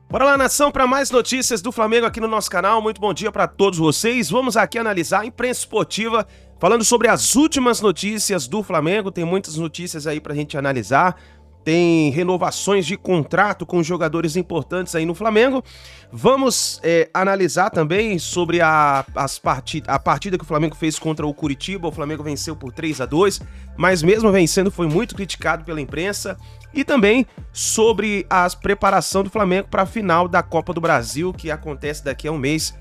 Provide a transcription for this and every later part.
Bora lá, nação, para mais notícias do Flamengo aqui no nosso canal. Muito bom dia para todos vocês. Vamos aqui analisar a imprensa esportiva, falando sobre as últimas notícias do Flamengo. Tem muitas notícias aí pra gente analisar. Tem renovações de contrato com jogadores importantes aí no Flamengo. Vamos analisar também sobre a partida que o Flamengo fez contra o Curitiba. O Flamengo venceu por 3-2, mas mesmo vencendo foi muito criticado pela imprensa. E também sobre a preparação do Flamengo para a final da Copa do Brasil, que acontece daqui a um mês.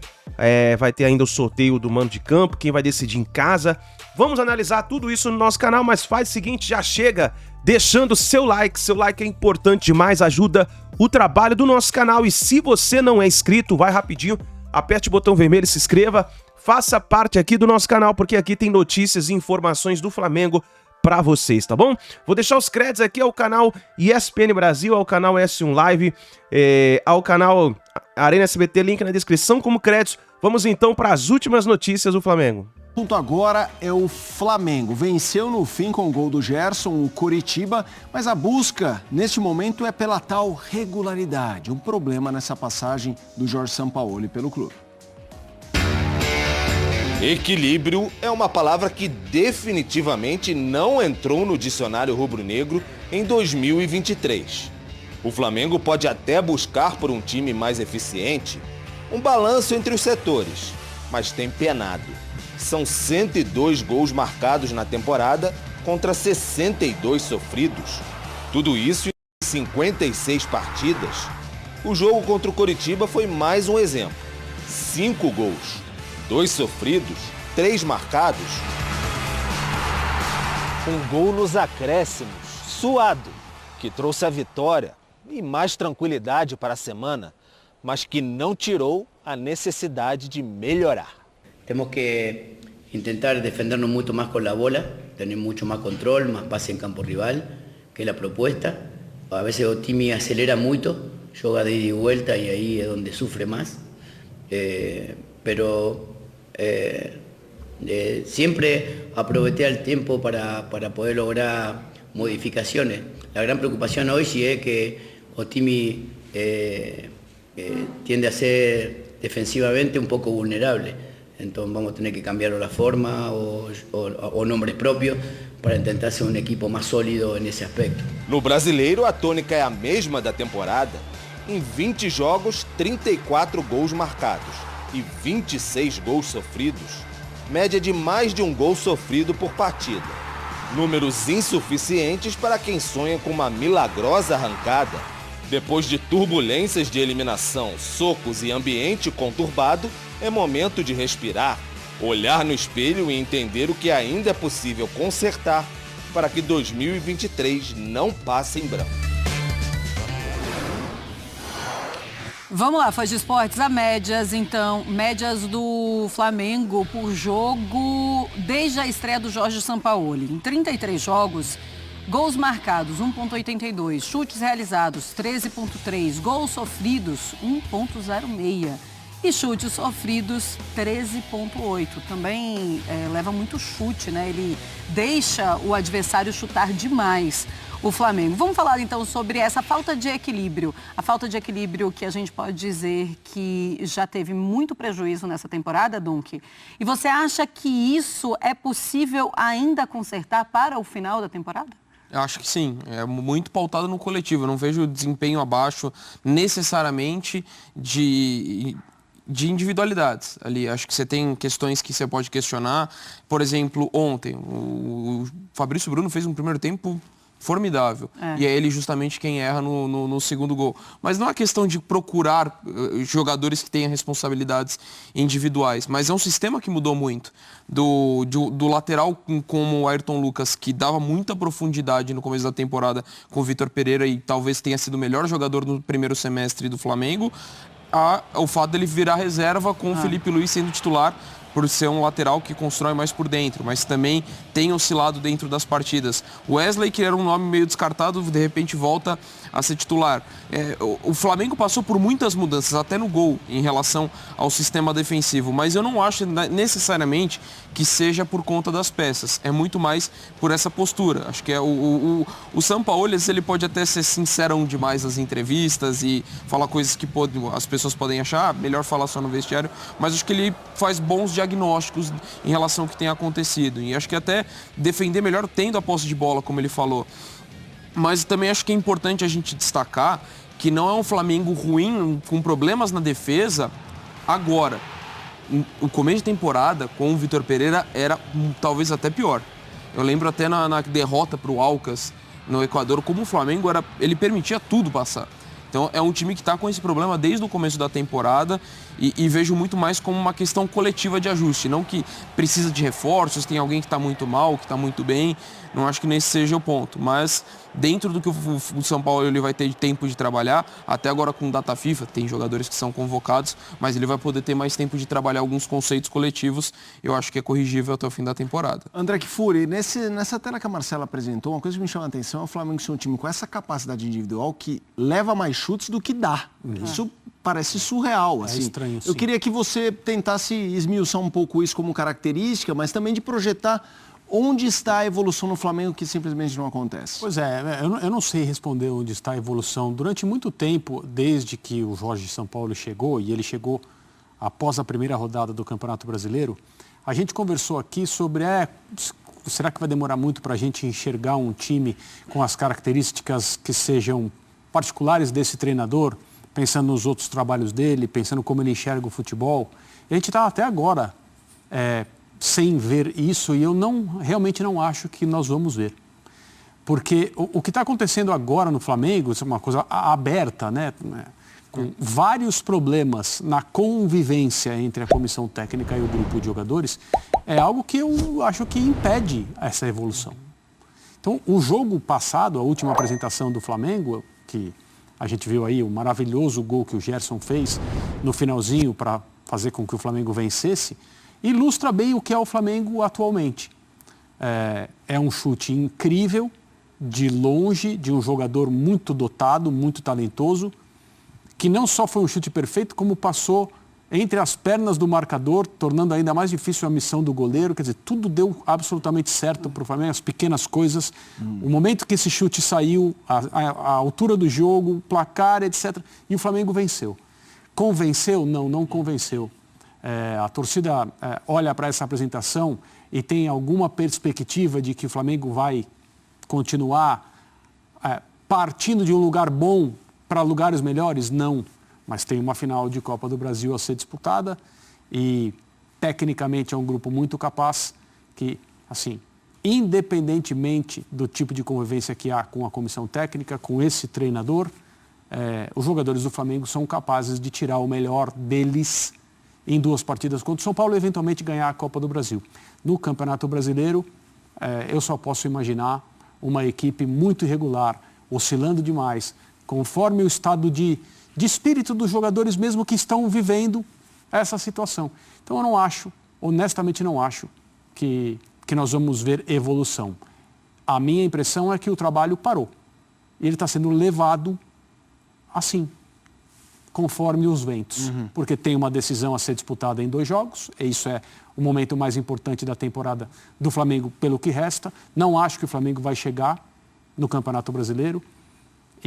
Vai ter ainda o sorteio do mando de campo, quem vai decidir em casa. Vamos analisar tudo isso no nosso canal, mas faz o seguinte, já chega deixando seu like é importante demais, ajuda o trabalho do nosso canal. E se você não é inscrito, vai rapidinho, aperte o botão vermelho e se inscreva, faça parte aqui do nosso canal, porque aqui tem notícias e informações do Flamengo pra vocês, tá bom? Vou deixar os créditos aqui ao canal ESPN Brasil, ao canal S1 Live, ao canal Arena SBT, link na descrição como créditos. Vamos então para as últimas notícias do Flamengo. O assunto agora é o Flamengo. Venceu no fim com o gol do Gerson, o Curitiba, mas a busca neste momento é pela tal regularidade. Um problema nessa passagem do Jorge Sampaoli pelo clube. Equilíbrio é uma palavra que definitivamente não entrou no dicionário rubro-negro em 2023. O Flamengo pode até buscar por um time mais eficiente, um balanço entre os setores, mas tem penado. São 102 gols marcados na temporada contra 62 sofridos. Tudo isso em 56 partidas. O jogo contra o Coritiba foi mais um exemplo. 5 gols, 2 sofridos, 3 marcados. Um gol nos acréscimos, suado, que trouxe a vitória e mais tranquilidade para a semana, mas que não tirou a necessidade de melhorar. Tenemos que intentar defendernos mucho más con la bola, tener mucho más control, más pase en campo rival, que es la propuesta. A veces Otimi acelera mucho, juega de ida y vuelta y ahí es donde sufre más. Siempre aproveché el tiempo para poder lograr modificaciones. La gran preocupación hoy sí es que Otimi tiende a ser defensivamente un poco vulnerable. Entonces vamos a tener que cambiar la forma o nombres propios para intentar ser um equipo mais sólido nesse aspecto. No Brasileiro, a tônica é a mesma da temporada. Em 20 jogos, 34 gols marcados e 26 gols sofridos. Média de mais de um gol sofrido por partida. Números insuficientes para quem sonha com uma milagrosa arrancada. Depois de turbulências de eliminação, socos e ambiente conturbado, é momento de respirar, olhar no espelho e entender o que ainda é possível consertar para que 2023 não passe em branco. Vamos lá, fãs de esportes, a médias, então, médias do Flamengo por jogo desde a estreia do Jorge Sampaoli. Em 33 jogos, gols marcados 1,82, chutes realizados 13,3, gols sofridos 1,06 e chutes sofridos 13,8. Também leva muito chute, né? Ele deixa o adversário chutar demais o Flamengo. Vamos falar então sobre essa falta de equilíbrio. A falta de equilíbrio que a gente pode dizer que já teve muito prejuízo nessa temporada, Dunque. E você acha que isso é possível ainda consertar para o final da temporada? Eu acho que sim, é muito pautado no coletivo. Eu não vejo desempenho abaixo necessariamente de individualidades ali. Acho que você tem questões que você pode questionar. Por exemplo, ontem, o Fabrício Bruno fez um primeiro tempo formidável. E é ele justamente quem erra no segundo gol. Mas não é questão de procurar jogadores que tenham responsabilidades individuais, mas é um sistema que mudou muito. Do lateral como o Ayrton Lucas, que dava muita profundidade no começo da temporada com o Vitor Pereira e talvez tenha sido o melhor jogador no primeiro semestre do Flamengo, o fato dele virar reserva com o Felipe Luiz sendo titular por ser um lateral que constrói mais por dentro, mas também tem oscilado dentro das partidas. O Wesley, que era um nome meio descartado, de repente volta a ser titular. O Flamengo passou por muitas mudanças, até no gol, em relação ao sistema defensivo, mas eu não acho necessariamente que seja por conta das peças, é muito mais por essa postura. Acho que o Sampaoli, ele pode até ser sincerão demais nas entrevistas e falar coisas que as pessoas podem achar melhor falar só no vestiário, mas acho que ele faz bons diagnósticos em relação ao que tem acontecido, e acho que até defender melhor tendo a posse de bola, como ele falou. Mas também acho que é importante a gente destacar que não é um Flamengo ruim, com problemas na defesa agora. O começo de temporada com o Vitor Pereira era talvez até pior. Eu lembro até na derrota para o Alcas no Equador, como o Flamengo ele permitia tudo passar. Então é um time que está com esse problema desde o começo da temporada e vejo muito mais como uma questão coletiva de ajuste, não que precisa de reforços, tem alguém que está muito mal, que está muito bem, não acho que nesse seja o ponto, mas dentro do que o São Paulo ele vai ter tempo de trabalhar, até agora com data FIFA, tem jogadores que são convocados, mas ele vai poder ter mais tempo de trabalhar alguns conceitos coletivos, eu acho que é corrigível até o fim da temporada. André Kfouri, nessa tela que a Marcela apresentou, uma coisa que me chama a atenção é o Flamengo ser um time com essa capacidade individual que leva mais chutes do que dá. Isso parece surreal. Assim. Estranho, sim. Eu queria que você tentasse esmiuçar um pouco isso como característica, mas também de projetar onde está a evolução no Flamengo que simplesmente não acontece. Pois é, eu não sei responder onde está a evolução. Durante muito tempo, desde que o Jorge Sampaoli chegou, e ele chegou após a primeira rodada do Campeonato Brasileiro, a gente conversou aqui sobre será que vai demorar muito para a gente enxergar um time com as características que sejam particulares desse treinador, pensando nos outros trabalhos dele, pensando como ele enxerga o futebol. E a gente está até agora sem ver isso, e eu realmente não acho que nós vamos ver. Porque o que está acontecendo agora no Flamengo, isso é uma coisa aberta, né? Com vários problemas na convivência entre a comissão técnica e o grupo de jogadores, é algo que eu acho que impede essa evolução. Então, o jogo passado, a última apresentação do Flamengo, que a gente viu aí o maravilhoso gol que o Gerson fez no finalzinho para fazer com que o Flamengo vencesse, ilustra bem o que é o Flamengo atualmente. É um chute incrível, de longe, de um jogador muito dotado, muito talentoso, que não só foi um chute perfeito, como passou entre as pernas do marcador, tornando ainda mais difícil a missão do goleiro. Quer dizer, tudo deu absolutamente certo para o Flamengo, as pequenas coisas. O momento que esse chute saiu, a altura do jogo, placar, etc. E o Flamengo venceu. Convenceu? Não convenceu. A torcida olha para essa apresentação e tem alguma perspectiva de que o Flamengo vai continuar partindo de um lugar bom para lugares melhores? Não. Mas tem uma final de Copa do Brasil a ser disputada e, tecnicamente, é um grupo muito capaz que, assim, independentemente do tipo de convivência que há com a comissão técnica, com esse treinador, os jogadores do Flamengo são capazes de tirar o melhor deles em 2 partidas contra o São Paulo e, eventualmente, ganhar a Copa do Brasil. No Campeonato Brasileiro, eu só posso imaginar uma equipe muito irregular, oscilando demais, conforme o estado de espírito dos jogadores mesmo que estão vivendo essa situação. Então eu não acho, honestamente não acho, que nós vamos ver evolução. A minha impressão é que o trabalho parou. E ele está sendo levado assim, conforme os ventos. Porque tem uma decisão a ser disputada em 2 jogos, e isso é o momento mais importante da temporada do Flamengo pelo que resta. Não acho que o Flamengo vai chegar no Campeonato Brasileiro.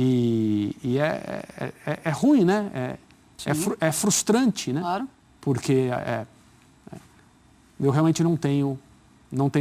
E é ruim, né? É frustrante, né? Claro. Porque eu realmente não tenho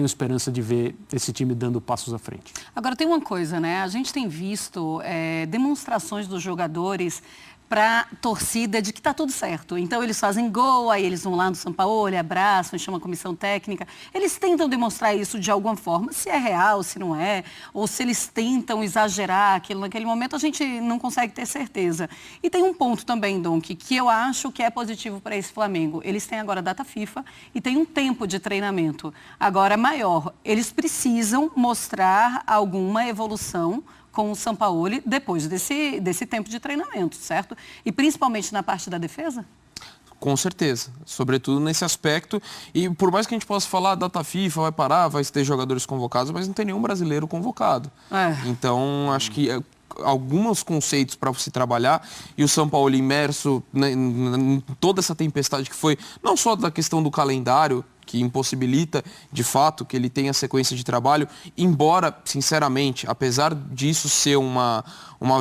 esperança de ver esse time dando passos à frente. Agora, tem uma coisa, né? A gente tem visto demonstrações dos jogadores para a torcida de que está tudo certo. Então, eles fazem gol, aí eles vão lá no Sampaoli, abraçam, chamam a comissão técnica. Eles tentam demonstrar isso de alguma forma, se é real, se não é, ou se eles tentam exagerar aquilo naquele momento, a gente não consegue ter certeza. E tem um ponto também, Donk, que eu acho que é positivo para esse Flamengo. Eles têm agora a data FIFA e tem um tempo de treinamento agora maior. Eles precisam mostrar alguma evolução com o Sampaoli depois desse tempo de treinamento, certo? E principalmente na parte da defesa? Com certeza, sobretudo nesse aspecto. E por mais que a gente possa falar, a data FIFA vai parar, vai ter jogadores convocados, mas não tem nenhum brasileiro convocado. Então, acho que alguns conceitos para se trabalhar, e o São Paulo imerso, né, em toda essa tempestade que foi, não só da questão do calendário, que impossibilita, de fato, que ele tenha sequência de trabalho, embora, sinceramente, apesar disso ser uma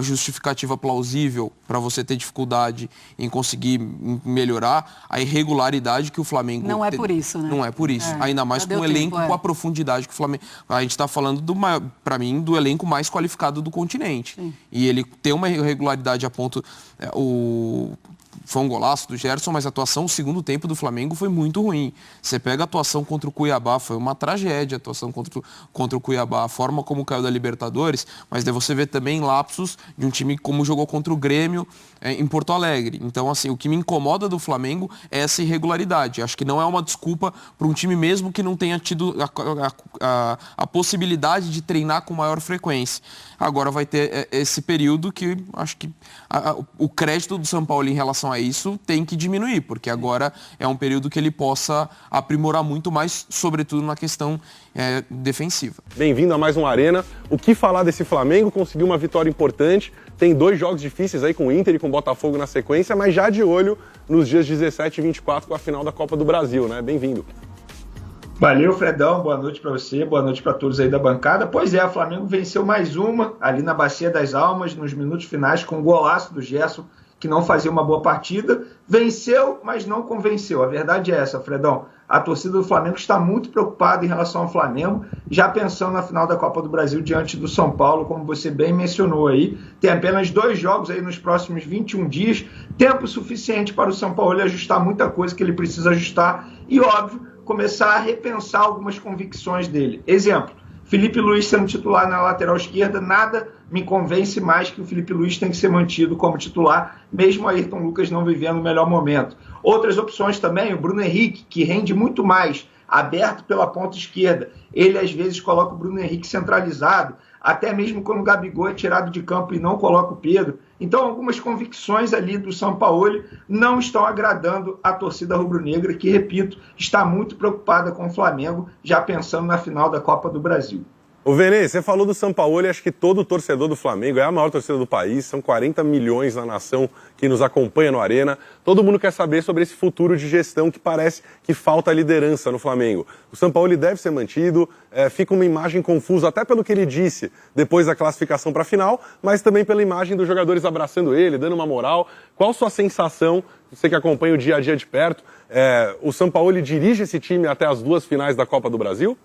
justificativa plausível para você ter dificuldade em conseguir melhorar, a irregularidade que o Flamengo... Não é por isso, né? Não é por isso. Ainda mais com o elenco, com a profundidade que o Flamengo... A gente está falando, para mim, do elenco mais qualificado do continente. Sim. E ele tem uma irregularidade a ponto... Foi um golaço do Gerson, mas a atuação, o segundo tempo do Flamengo foi muito ruim. Você pega a atuação contra o Cuiabá, foi uma tragédia a atuação contra o Cuiabá, a forma como caiu da Libertadores, mas daí você vê também lapsos de um time como jogou contra o Grêmio em Porto Alegre. Então, assim, o que me incomoda do Flamengo é essa irregularidade. Acho que não é uma desculpa para um time mesmo que não tenha tido a possibilidade de treinar com maior frequência. Agora vai ter esse período que acho que o crédito do São Paulo em relação a isso tem que diminuir, porque agora é um período que ele possa aprimorar muito mais, sobretudo na questão defensiva. Bem-vindo a mais uma Arena. O que falar desse Flamengo? Conseguiu uma vitória importante, tem 2 jogos difíceis aí com o Inter e com o Botafogo na sequência, mas já de olho nos dias 17 e 24 com a final da Copa do Brasil, né? Bem-vindo. Valeu, Fredão. Boa noite para você, boa noite para todos aí da bancada. Pois é, o Flamengo venceu mais uma ali na Bacia das Almas, nos minutos finais, com um golaço do Gerson, que não fazia uma boa partida. Venceu, mas não convenceu. A verdade é essa, Fredão. A torcida do Flamengo está muito preocupada em relação ao Flamengo, já pensando na final da Copa do Brasil diante do São Paulo, como você bem mencionou aí. Tem apenas 2 jogos aí nos próximos 21 dias, tempo suficiente para o São Paulo ajustar muita coisa que ele precisa ajustar e, óbvio, começar a repensar algumas convicções dele. Exemplo, Felipe Luiz sendo titular na lateral esquerda, nada me convence mais que o Felipe Luiz tem que ser mantido como titular, mesmo o Ayrton Lucas não vivendo o melhor momento. Outras opções também, o Bruno Henrique, que rende muito mais, aberto pela ponta esquerda. Ele, às vezes, coloca o Bruno Henrique centralizado, até mesmo quando o Gabigol é tirado de campo e não coloca o Pedro. Então, algumas convicções ali do Sampaoli não estão agradando a torcida rubro-negra, que, repito, está muito preocupada com o Flamengo, já pensando na final da Copa do Brasil. Ô Vene, você falou do Sampaoli, acho que todo torcedor do Flamengo é a maior torcida do país, são 40 milhões na nação que nos acompanha no Arena. Todo mundo quer saber sobre esse futuro de gestão que parece que falta liderança no Flamengo. O Sampaoli deve ser mantido, fica uma imagem confusa até pelo que ele disse depois da classificação para a final, mas também pela imagem dos jogadores abraçando ele, dando uma moral. Qual a sua sensação, você que acompanha o dia a dia de perto, o Sampaoli dirige esse time até as 2 finais da Copa do Brasil?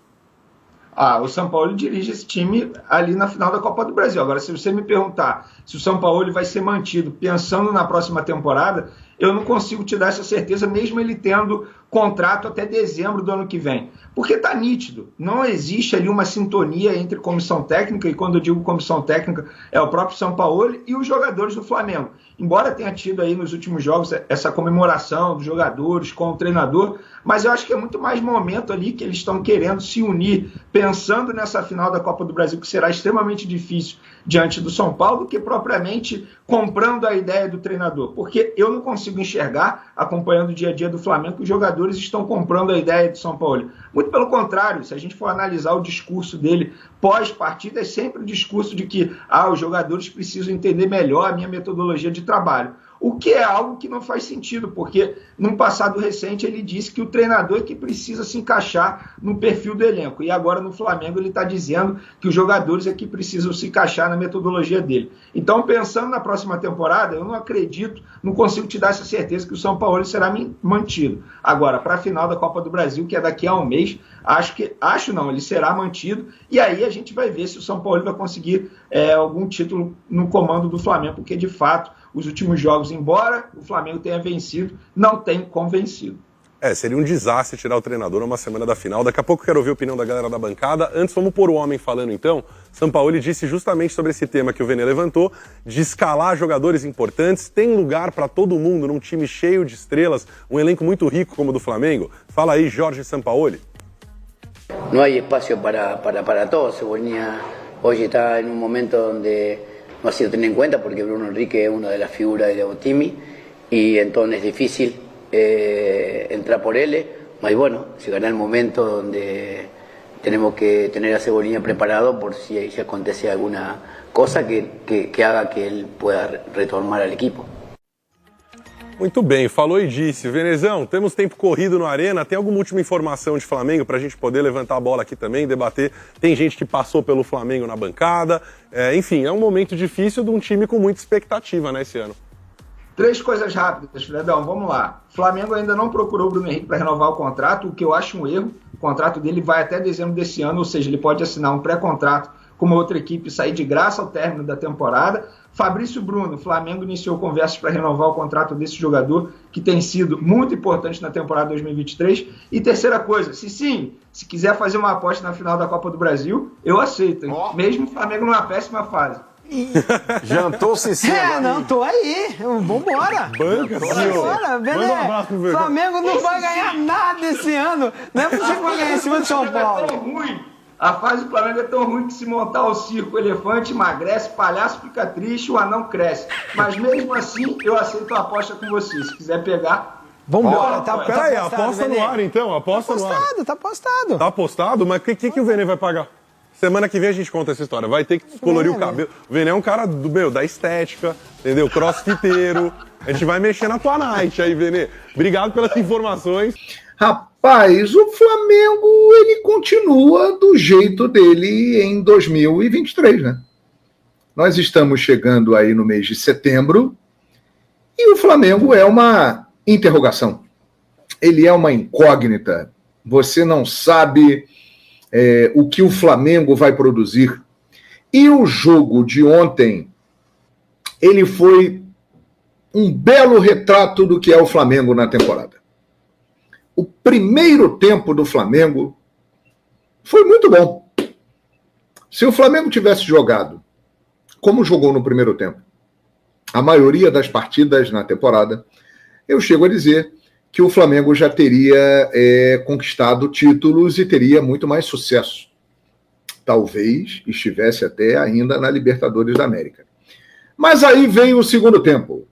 O São Paulo dirige esse time ali na final da Copa do Brasil. Agora, se você me perguntar se o São Paulo vai ser mantido pensando na próxima temporada, eu não consigo te dar essa certeza, mesmo ele tendo contrato até dezembro do ano que vem. Porque está nítido, não existe ali uma sintonia entre comissão técnica, e quando eu digo comissão técnica, é o próprio São Paulo e os jogadores do Flamengo. Embora tenha tido aí nos últimos jogos essa comemoração dos jogadores com o treinador, mas eu acho que é muito mais momento ali que eles estão querendo se unir, pensando nessa final da Copa do Brasil, que será extremamente difícil diante do São Paulo, do que propriamente comprando a ideia do treinador. Porque eu não consigo enxergar, acompanhando o dia a dia do Flamengo, que os jogadores estão comprando a ideia do São Paulo. Muito pelo contrário, se a gente for analisar o discurso dele pós-partida, é sempre o discurso de que os jogadores precisam entender melhor a minha metodologia de trabalho. O que é algo que não faz sentido, porque num passado recente ele disse que o treinador é que precisa se encaixar no perfil do elenco. E agora no Flamengo ele está dizendo que os jogadores é que precisam se encaixar na metodologia dele. Então, pensando na próxima temporada, eu não acredito, não consigo te dar essa certeza que o São Paulo será mantido. Agora, para a final da Copa do Brasil, que é daqui a um mês, ele será mantido. E aí a gente vai ver se o São Paulo vai conseguir algum título no comando do Flamengo, porque de fato os últimos jogos, embora o Flamengo tenha vencido, não tem convencido. Seria um desastre tirar o treinador numa semana da final. Daqui a pouco eu quero ouvir a opinião da galera da bancada. Antes, vamos pôr o homem falando então. Sampaoli disse justamente sobre esse tema que o Vene levantou, de escalar jogadores importantes. Tem lugar para todo mundo num time cheio de estrelas, um elenco muito rico como o do Flamengo? Fala aí, Jorge Sampaoli. Não há espaço para todos. Hoje está em um momento onde no ha sido tenido en cuenta porque Bruno Henrique es una de las figuras de Otimi y entonces es difícil entrar por él, mas bueno, llegará el momento donde tenemos que tener a Cebolinha preparado por si acontece alguna cosa que haga que él pueda retornar al equipo. Muito bem, falou e disse. Venezão, temos tempo corrido no Arena. Tem alguma última informação de Flamengo para a gente poder levantar a bola aqui também, debater? Tem gente que passou pelo Flamengo na bancada. Enfim, é um momento difícil de um time com muita expectativa, né, esse ano. 3 coisas rápidas, Fredão, vamos lá. Flamengo ainda não procurou o Bruno Henrique para renovar o contrato, o que eu acho um erro. O contrato dele vai até dezembro desse ano, ou seja, ele pode assinar um pré-contrato com uma outra equipe e sair de graça ao término da temporada. Fabrício Bruno, Flamengo iniciou conversas para renovar o contrato desse jogador, que tem sido muito importante na temporada 2023. E terceira coisa, se quiser fazer uma aposta na final da Copa do Brasil, eu aceito, mesmo o Flamengo numa péssima fase. Jantou Cicelo. Não, tô aí. Vambora. Banca, Vambora, Manda um abraço pro Verdão. Flamengo não vai ganhar nada esse ano. Não é possível que vai ganhar em cima de São Paulo. É tão ruim. A fase do Flamengo é tão ruim que se montar o circo, o elefante emagrece, o palhaço fica triste, o anão cresce. Mas mesmo assim, eu aceito a aposta com você. Se quiser pegar... Vambora. Peraí, aposta no ar então, aposta no ar. Tá apostado. Tá apostado? Mas o que o Vene vai pagar? Semana que vem a gente conta essa história. Vai ter que descolorir o cabelo. O Vene é um cara da estética, entendeu? Crossfiteiro. A gente vai mexer na tua night aí, Vene. Obrigado pelas informações. Rapaz, o Flamengo, ele continua do jeito dele em 2023, né? Nós estamos chegando aí no mês de setembro e o Flamengo é uma interrogação. Ele é uma incógnita. Você não sabe o que o Flamengo vai produzir. E o jogo de ontem, ele foi um belo retrato do que é o Flamengo na temporada. O primeiro tempo do Flamengo foi muito bom. Se o Flamengo tivesse jogado como jogou no primeiro tempo, a maioria das partidas na temporada, eu chego a dizer que o Flamengo já teria conquistado títulos e teria muito mais sucesso. Talvez estivesse até ainda na Libertadores da América. Mas aí veio o segundo tempo.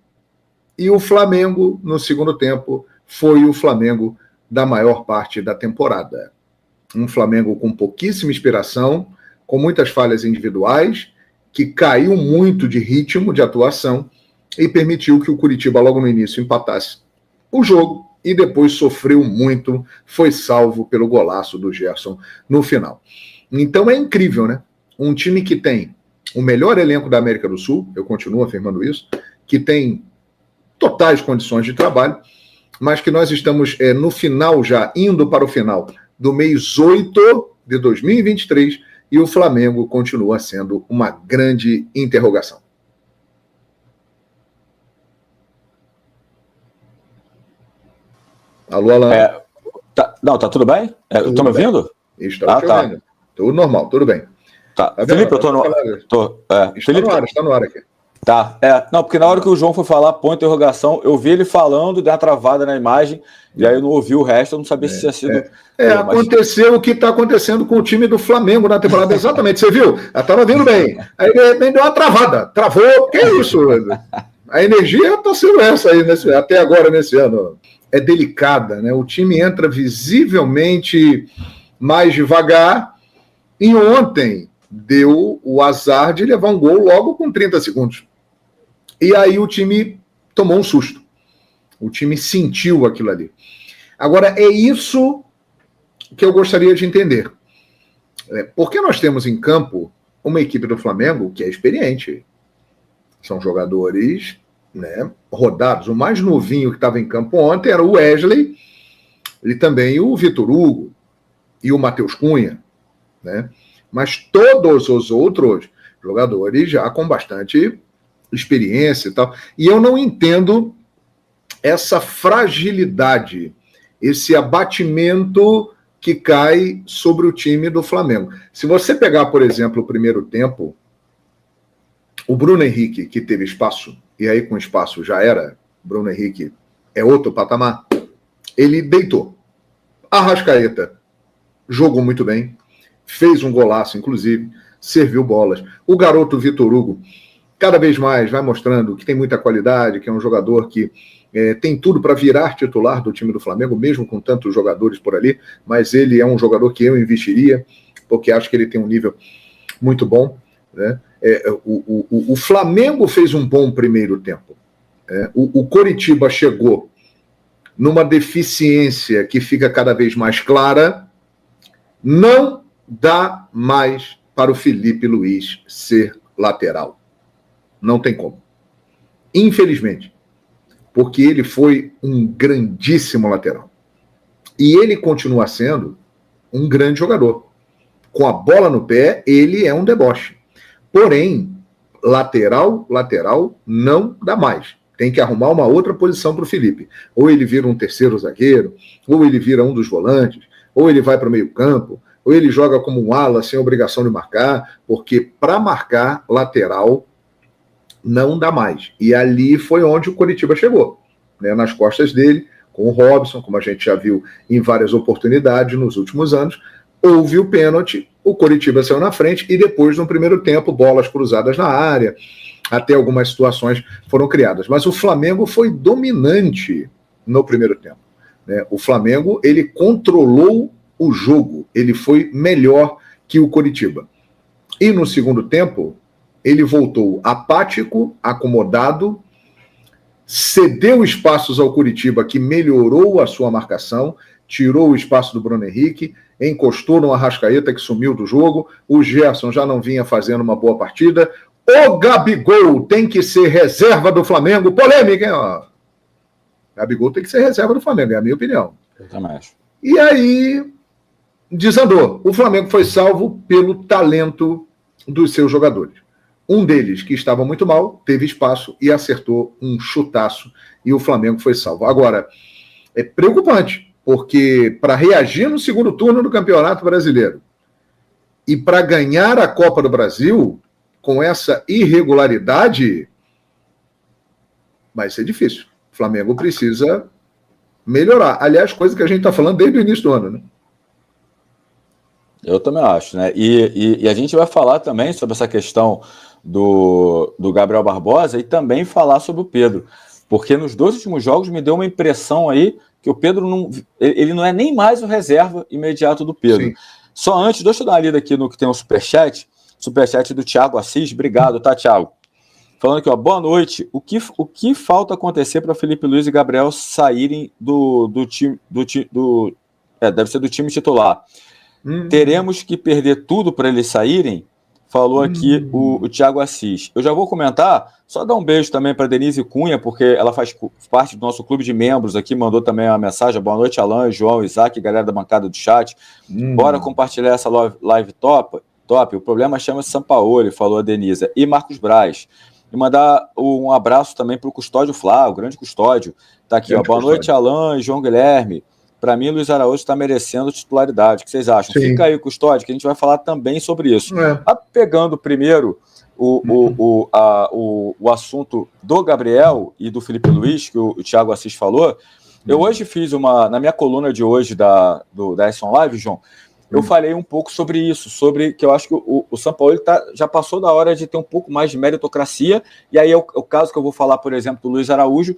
E o Flamengo, no segundo tempo, foi o Flamengo da maior parte da temporada. Um Flamengo com pouquíssima inspiração, com muitas falhas individuais, que caiu muito de ritmo de atuação e permitiu que o Curitiba logo no início empatasse o jogo e depois sofreu muito, foi salvo pelo golaço do Gerson no final. Então é incrível, né? Um time que tem o melhor elenco da América do Sul, eu continuo afirmando isso, que tem totais condições de trabalho, mas que nós estamos no final já, indo para o final do mês 8 de 2023, e o Flamengo continua sendo uma grande interrogação. Alô, Alan? Tá tudo bem? Estão me ouvindo? Estou te ouvindo. Tudo normal, tudo bem. Tá. Felipe, eu tô no... Está no ar aqui. Tá. Não, porque na hora que o João foi falar, ponto de interrogação, eu vi ele falando, deu uma travada na imagem, e aí eu não ouvi o resto, eu não sabia se tinha sido... Aconteceu o que está acontecendo com o time do Flamengo na temporada, exatamente, você viu? Ela estava vindo bem, aí de repente deu uma travada, travou, que é isso? A energia está sendo essa aí, até agora nesse ano. É delicada, né? O time entra visivelmente mais devagar, e ontem deu o azar de levar um gol logo com 30 segundos. E aí o time tomou um susto. O time sentiu aquilo ali. Agora, é isso que eu gostaria de entender. Porque nós temos em campo uma equipe do Flamengo que é experiente. São jogadores, né, rodados. O mais novinho que estava em campo ontem era o Wesley e também o Vitor Hugo e o Matheus Cunha, né? Mas todos os outros jogadores já com bastante experiência e tal. E eu não entendo essa fragilidade, esse abatimento que cai sobre o time do Flamengo. Se você pegar, por exemplo, o primeiro tempo, o Bruno Henrique, que teve espaço, e aí com espaço já era, Bruno Henrique é outro patamar, ele deitou. Arrascaeta jogou muito bem, fez um golaço, inclusive, serviu bolas. O garoto Vitor Hugo, cada vez mais, vai mostrando que tem muita qualidade, que é um jogador que tem tudo para virar titular do time do Flamengo, mesmo com tantos jogadores por ali, mas ele é um jogador que eu investiria, porque acho que ele tem um nível muito bom, né? O Flamengo fez um bom primeiro tempo. O Coritiba chegou numa deficiência que fica cada vez mais clara. Não dá mais para o Felipe Luiz ser lateral. Não tem como. Infelizmente. Porque ele foi um grandíssimo lateral. E ele continua sendo um grande jogador. Com a bola no pé, ele é um deboche. Porém, lateral não dá mais. Tem que arrumar uma outra posição para o Felipe. Ou ele vira um terceiro zagueiro, ou ele vira um dos volantes, ou ele vai para o meio campo, ou ele joga como um ala sem obrigação de marcar, porque para marcar lateral não dá mais. E ali foi onde o Coritiba chegou, né, nas costas dele, com o Robson, como a gente já viu em várias oportunidades nos últimos anos. Houve o pênalti, o Coritiba saiu na frente e depois, no primeiro tempo, bolas cruzadas na área, até algumas situações foram criadas. Mas o Flamengo foi dominante no primeiro tempo, né? O Flamengo, ele controlou o jogo, ele foi melhor que o Coritiba. E no segundo tempo, ele voltou apático, acomodado, cedeu espaços ao Coritiba, que melhorou a sua marcação, tirou o espaço do Bruno Henrique, encostou no Arrascaeta, que sumiu do jogo, o Gerson já não vinha fazendo uma boa partida, o Gabigol tem que ser reserva do Flamengo, polêmica, hein? Ó. Gabigol tem que ser reserva do Flamengo, é a minha opinião. Eu também acho. E aí, desandou. O Flamengo foi salvo pelo talento dos seus jogadores. Um deles, que estava muito mal, teve espaço e acertou um chutaço, e o Flamengo foi salvo. Agora, é preocupante, porque para reagir no segundo turno do Campeonato Brasileiro e para ganhar a Copa do Brasil, com essa irregularidade, vai ser difícil. O Flamengo precisa melhorar. Aliás, coisa que a gente está falando desde o início do ano, né? Eu também acho, né? E a gente vai falar também sobre essa questão do Gabriel Barbosa e também falar sobre o Pedro. Porque nos 2 últimos jogos me deu uma impressão aí que o Pedro ele não é nem mais o reserva imediato do Pedro. Sim. Só antes, deixa eu dar uma lida aqui no que tem um superchat do Thiago Assis. Obrigado, tá, Thiago? Falando aqui, ó, boa noite. O que falta acontecer para Felipe Luiz e Gabriel saírem do time deve ser do time titular. Teremos que perder tudo para eles saírem? Falou aqui o Thiago Assis. Eu já vou comentar, só dar um beijo também para Denise Cunha, porque ela faz parte do nosso clube de membros aqui, mandou também uma mensagem. Boa noite, Alan, João, Isaac, galera da bancada do chat. Bora compartilhar essa live top. O problema chama-se Sampaoli, falou a Denise. E Marcos Braz. E mandar um abraço também para o Custódio Flá, o grande Custódio. Tá aqui, ó. Boa noite, Alan e João Guilherme. Para mim, Luiz Araújo está merecendo titularidade. O que vocês acham? Sim. Fica aí, Custódio, que a gente vai falar também sobre isso. Pegando primeiro o assunto do Gabriel e do Felipe Luiz, que o Thiago Assis falou, eu hoje fiz na minha coluna de hoje da Action Live, João, eu falei um pouco sobre isso, sobre que eu acho que o Sampaoli já passou da hora de ter um pouco mais de meritocracia, e aí é o caso que eu vou falar, por exemplo, do Luiz Araújo,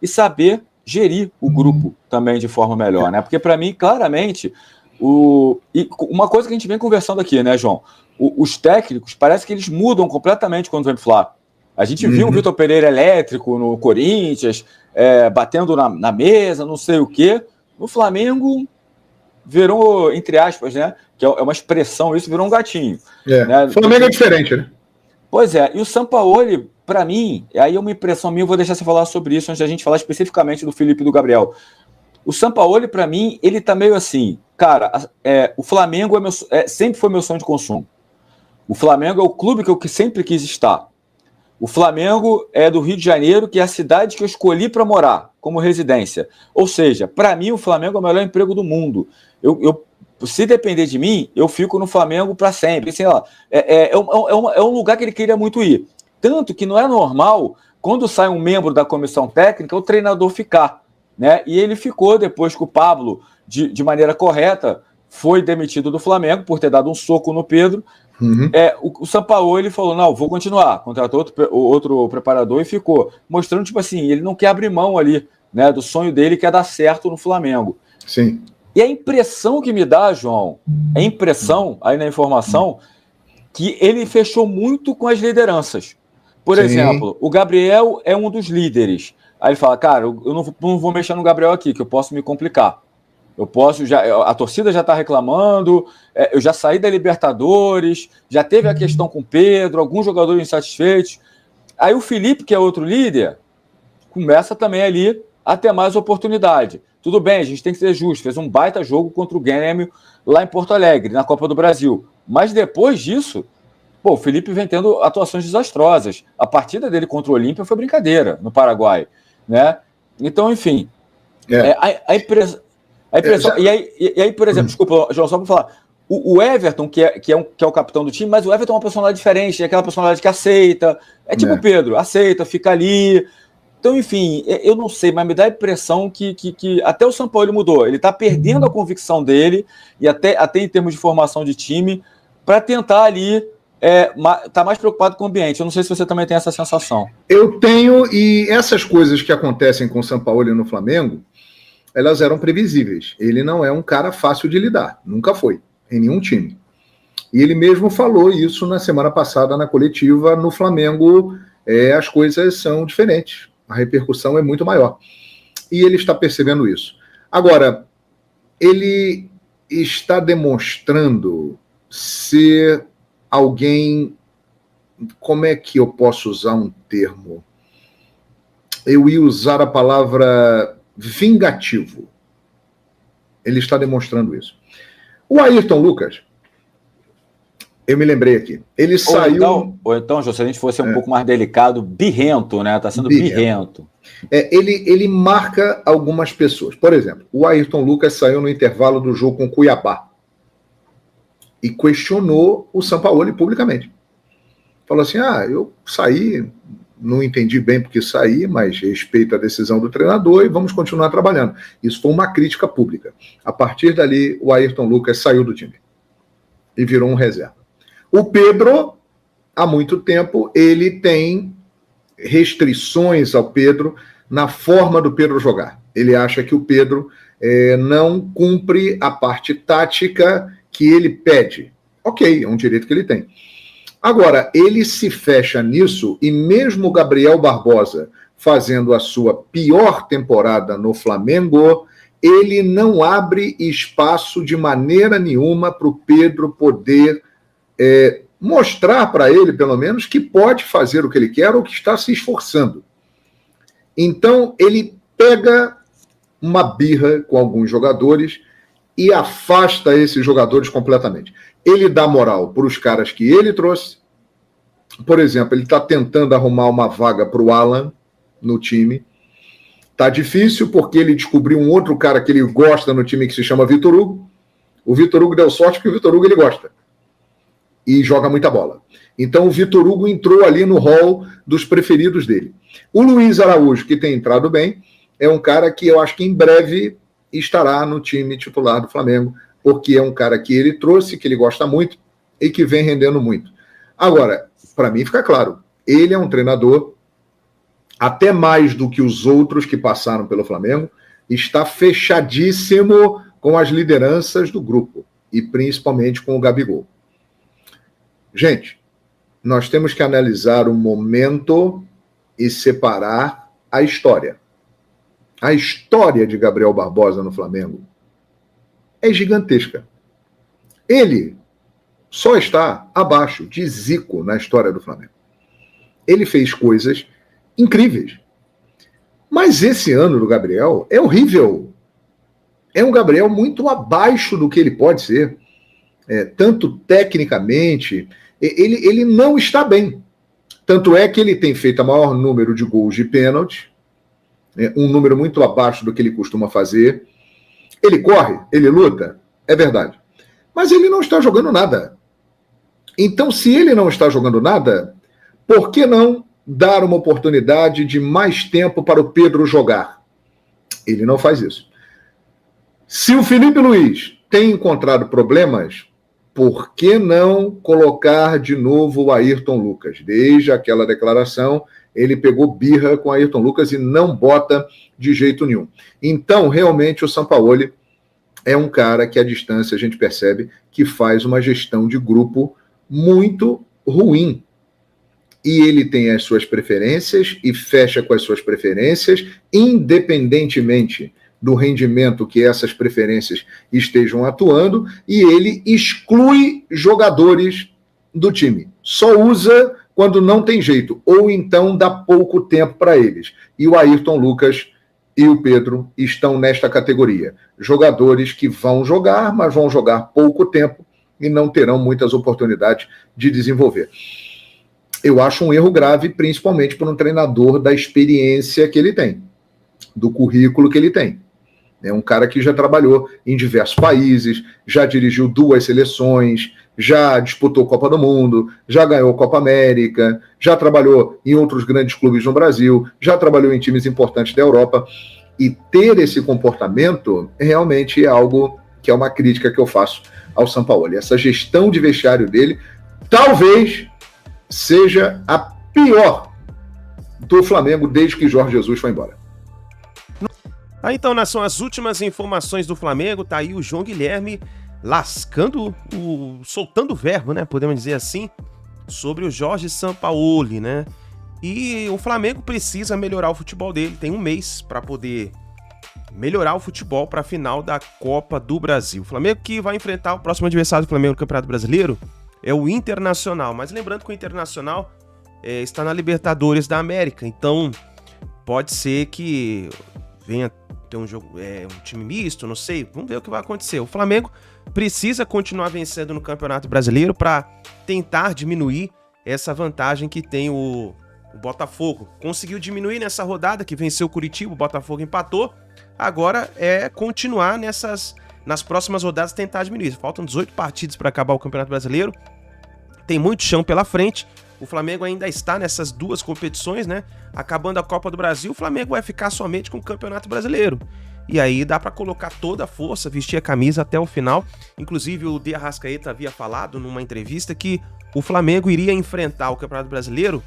e saber gerir o grupo também de forma melhor, né? Porque para mim, claramente, e uma coisa que a gente vem conversando aqui, né, João? Os técnicos, parece que eles mudam completamente quando vem pro Fla. A gente viu o Vitor Pereira elétrico no Corinthians, batendo na mesa, não sei o quê. No Flamengo, virou, entre aspas, né? Que é uma expressão, isso virou um gatinho. Né? O Flamengo é diferente, né? Pois é, e o Sampaoli, para mim, aí é uma impressão minha, eu vou deixar você falar sobre isso antes da gente falar especificamente do Felipe e do Gabriel. O Sampaoli, para mim, ele tá meio assim, cara, o Flamengo sempre foi meu sonho de consumo. O Flamengo é o clube que eu sempre quis estar. O Flamengo é do Rio de Janeiro, que é a cidade que eu escolhi para morar como residência. Ou seja, para mim, o Flamengo é o melhor emprego do mundo. Se depender de mim, eu fico no Flamengo para sempre. Sei lá, é um lugar que ele queria muito ir. Tanto que não é normal, quando sai um membro da comissão técnica, o treinador ficar. Né? E ele ficou depois que o Pablo, de maneira correta, foi demitido do Flamengo por ter dado um soco no Pedro. O Sampaoli falou, não, vou continuar, contratou outro preparador e ficou, mostrando, tipo assim, ele não quer abrir mão ali, né, do sonho dele, que é dar certo no Flamengo. Sim. E a impressão que me dá, João, a impressão, aí na informação, que ele fechou muito com as lideranças. Por exemplo, o Gabriel é um dos líderes. Aí ele fala, cara, eu não vou mexer no Gabriel aqui, que eu posso me complicar. A torcida já está reclamando, eu já saí da Libertadores, já teve a questão com o Pedro, alguns jogadores insatisfeitos. Aí o Felipe, que é outro líder, começa também ali a ter mais oportunidade. Tudo bem, a gente tem que ser justo, fez um baita jogo contra o Grêmio lá em Porto Alegre, na Copa do Brasil. Mas depois disso, o Felipe vem tendo atuações desastrosas. A partida dele contra o Olímpia foi brincadeira no Paraguai, né? Então, enfim, a impressão... E aí, por exemplo, desculpa, João, só para falar, o Everton, que é o capitão do time, mas o Everton é uma personalidade diferente, é aquela personalidade que aceita, tipo o Pedro, aceita, fica ali. Então, enfim, eu não sei, mas me dá a impressão que até o Sampaoli mudou. Ele está perdendo a convicção dele, e até em termos de formação de time, para tentar ali tá mais preocupado com o ambiente. Eu não sei se você também tem essa sensação. Eu tenho, e essas coisas que acontecem com o Sampaoli no Flamengo, elas eram previsíveis. Ele não é um cara fácil de lidar, nunca foi, em nenhum time. E ele mesmo falou isso na semana passada na coletiva. No Flamengo, as coisas são diferentes, a repercussão é muito maior. E ele está percebendo isso. Agora, ele está demonstrando ser alguém, como é que eu posso usar um termo? Eu ia usar a palavra vingativo. Ele está demonstrando isso. O Ayrton Lucas, eu me lembrei aqui, ele saiu... Ou então, Jô, se a gente fosse um pouco mais delicado, birrento, né? Está sendo birrento. Ele marca algumas pessoas. Por exemplo, o Ayrton Lucas saiu no intervalo do jogo com o Cuiabá e questionou o Sampaoli publicamente. Falou assim, eu saí, não entendi bem porque saí, mas respeito a decisão do treinador e vamos continuar trabalhando. Isso foi uma crítica pública. A partir dali, o Ayrton Lucas saiu do time e virou um reserva. O Pedro, há muito tempo, ele tem restrições ao Pedro na forma do Pedro jogar. Ele acha que o Pedro não cumpre a parte tática que ele pede. Ok, é um direito que ele tem. Agora, ele se fecha nisso e mesmo o Gabriel Barbosa fazendo a sua pior temporada no Flamengo, ele não abre espaço de maneira nenhuma para o Pedro poder mostrar para ele, pelo menos, que pode fazer o que ele quer ou que está se esforçando. Então, ele pega uma birra com alguns jogadores e afasta esses jogadores completamente. Ele dá moral para os caras que ele trouxe. Por exemplo, ele está tentando arrumar uma vaga para o Alan no time. Está difícil porque ele descobriu um outro cara que ele gosta no time que se chama Vitor Hugo. O Vitor Hugo deu sorte porque o Vitor Hugo ele gosta e joga muita bola. Então o Vitor Hugo entrou ali no hall dos preferidos dele. O Luiz Araújo, que tem entrado bem, é um cara que eu acho que em breve estará no time titular do Flamengo, porque é um cara que ele trouxe, que ele gosta muito e que vem rendendo muito. Agora, para mim fica claro, ele é um treinador, até mais do que os outros que passaram pelo Flamengo, está fechadíssimo com as lideranças do grupo, e principalmente com o Gabigol. Gente, nós temos que analisar o momento e separar a história. A história de Gabriel Barbosa no Flamengo é gigantesca. Ele só está abaixo de Zico na história do Flamengo. Ele fez coisas incríveis. Mas esse ano do Gabriel é horrível. É um Gabriel muito abaixo do que ele pode ser. Tanto tecnicamente, ele não está bem. Tanto é que ele tem feito o maior número de gols de pênalti, um número muito abaixo do que ele costuma fazer. Ele corre, ele luta, é verdade. Mas ele não está jogando nada. Então, se ele não está jogando nada, por que não dar uma oportunidade de mais tempo para o Pedro jogar? Ele não faz isso. Se o Felipe Luiz tem encontrado problemas, por que não colocar de novo o Ayrton Lucas? Desde aquela declaração, ele pegou birra com o Ayrton Lucas e não bota de jeito nenhum. Então, realmente, o Sampaoli é um cara que, à distância, a gente percebe que faz uma gestão de grupo muito ruim. E ele tem as suas preferências e fecha com as suas preferências, independentemente do rendimento que essas preferências estejam atuando, e ele exclui jogadores do time. Só usa quando não tem jeito, ou então dá pouco tempo para eles. E o Ayrton Lucas e o Pedro estão nesta categoria. Jogadores que vão jogar, mas vão jogar pouco tempo e não terão muitas oportunidades de desenvolver. Eu acho um erro grave, principalmente para um treinador da experiência que ele tem, do currículo que ele tem. É um cara que já trabalhou em diversos países, já dirigiu 2 seleções, já disputou Copa do Mundo, já ganhou Copa América, já trabalhou em outros grandes clubes no Brasil, já trabalhou em times importantes da Europa. E ter esse comportamento realmente é algo que é uma crítica que eu faço ao Sampaoli. Essa gestão de vestiário dele talvez seja a pior do Flamengo desde que Jorge Jesus foi embora. Então, são as últimas informações do Flamengo. Tá aí o João Guilherme soltando o verbo, né? Podemos dizer assim, sobre o Jorge Sampaoli, né? E o Flamengo precisa melhorar o futebol dele. Tem um mês para poder melhorar o futebol para a final da Copa do Brasil. O Flamengo que vai enfrentar o próximo adversário do Flamengo no Campeonato Brasileiro é o Internacional. Mas lembrando que o Internacional está na Libertadores da América. Então, pode ser que venha ter um jogo, um time misto, não sei. Vamos ver o que vai acontecer. O Flamengo precisa continuar vencendo no Campeonato Brasileiro para tentar diminuir essa vantagem que tem o Botafogo. Conseguiu diminuir nessa rodada que venceu o Curitiba, o Botafogo empatou. Agora é continuar nas próximas rodadas tentar diminuir. Faltam 18 partidas para acabar o Campeonato Brasileiro. Tem muito chão pela frente. O Flamengo ainda está nessas 2 competições, né? Acabando a Copa do Brasil, o Flamengo vai ficar somente com o Campeonato Brasileiro. E aí dá para colocar toda a força, vestir a camisa até o final. Inclusive o De Arrascaeta havia falado numa entrevista que o Flamengo iria enfrentar o Campeonato Brasileiro,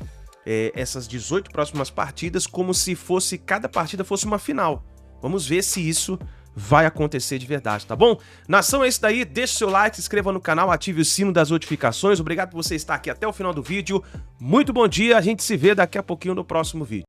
essas 18 próximas partidas, como se cada partida fosse uma final. Vamos ver se isso vai acontecer de verdade, tá bom? Nação, é isso daí. Deixe seu like, se inscreva no canal, ative o sino das notificações. Obrigado por você estar aqui até o final do vídeo. Muito bom dia, a gente se vê daqui a pouquinho no próximo vídeo.